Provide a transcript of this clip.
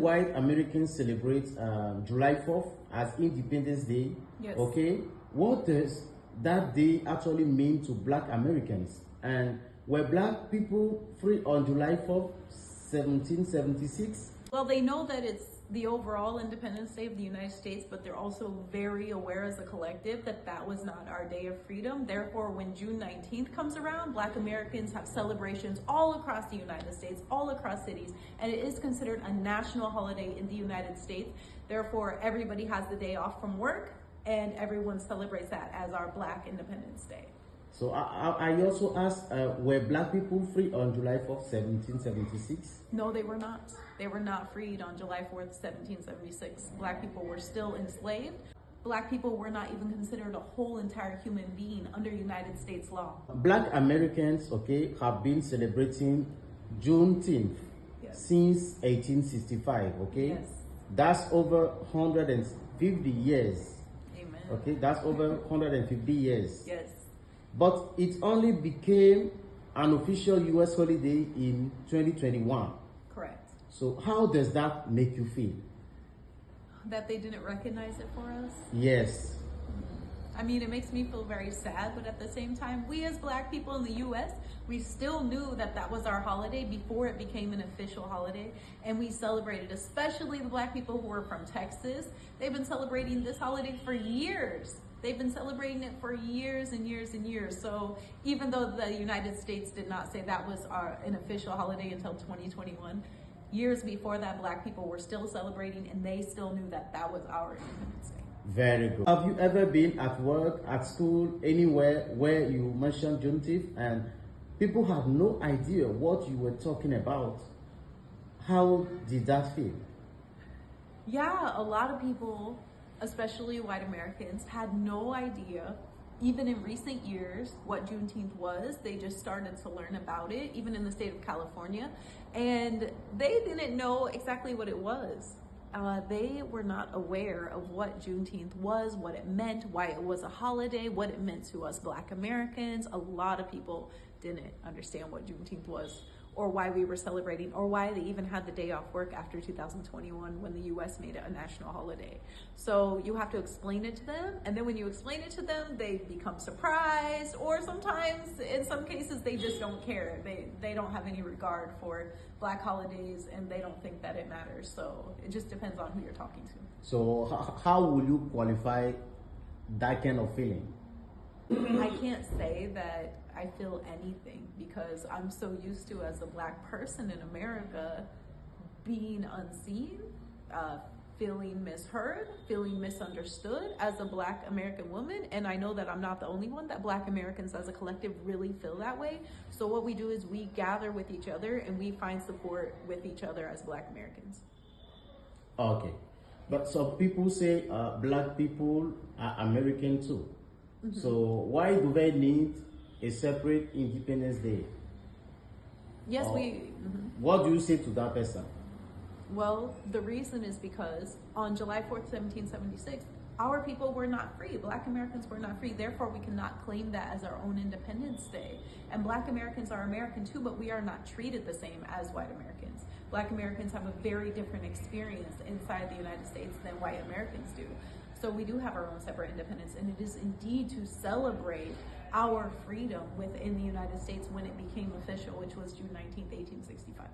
white Americans celebrate July 4th as Independence Day. Yes. Okay, what does that day actually mean to black Americans? And were black people free on July 4th, 1776? Well, they know that it's the overall Independence Day of the United States, but they're also very aware as a collective that that was not our day of freedom. Therefore, when June 19th comes around, black Americans have celebrations all across the United States, all across cities, and it is considered a national holiday in the United States. Therefore, everybody has the day off from work and everyone celebrates that as our Black Independence Day. So I also asked, were black people free on July 4th, 1776? No, they were not. They were not freed on July 4th, 1776. Black people were still enslaved. Black people were not even considered a whole entire human being under United States law. Black Americans, okay, have been celebrating Juneteenth since 1865, okay? Yes. That's over 150 years. Amen. Okay, that's over 150 years. Yes. But it only became an official US holiday in 2021. Correct. So how does that make you feel? That they didn't recognize it for us? Yes. I mean, it makes me feel very sad, but at the same time, we as black people in the US, we still knew that that was our holiday before it became an official holiday, and we celebrated, especially the black people who were from Texas. They've been celebrating this holiday for years. They've been celebrating it for years and years and years. So even though the United States did not say that was an official holiday until 2021, years before that, black people were still celebrating and they still knew that that was our Independence Day. Very good. Have you ever been at work, at school, anywhere where you mentioned Juneteenth and people have no idea what you were talking about? How did that feel? Yeah, a lot of people, especially white Americans, had no idea, even in recent years, what Juneteenth was. They just started to learn about it, even in the state of California, and they didn't know exactly what it was. They were not aware of what Juneteenth was, what it meant, why it was a holiday, what it meant to us black Americans. A lot of people didn't understand what Juneteenth was, or why we were celebrating, or why they even had the day off work after 2021 when the US made it a national holiday. So you have to explain it to them, and then when you explain it to them, they become surprised, or sometimes, in some cases, they just don't care. They don't have any regard for black holidays, and they don't think that it matters. So it just depends on who you're talking to. So how will you qualify that kind of feeling? I can't say that I feel anything because I'm so used to, as a black person in America, being unseen, feeling misheard, feeling misunderstood as a black American woman. And I know that I'm not the only one, that black Americans as a collective really feel that way. So what we do is we gather with each other and we find support with each other as black Americans. Okay. But so people say black people are American too. Mm-hmm. So why do they need a separate Independence Day? Yes, What do you say to that person? Well, the reason is because on July 4th, 1776, our people were not free. Black Americans were not free. Therefore, we cannot claim that as our own Independence Day. And black Americans are American too, but we are not treated the same as white Americans. Black Americans have a very different experience inside the United States than white Americans do. So we do have our own separate independence, and it is indeed to celebrate our freedom within the United States when it became official, which was June 19th, 1865.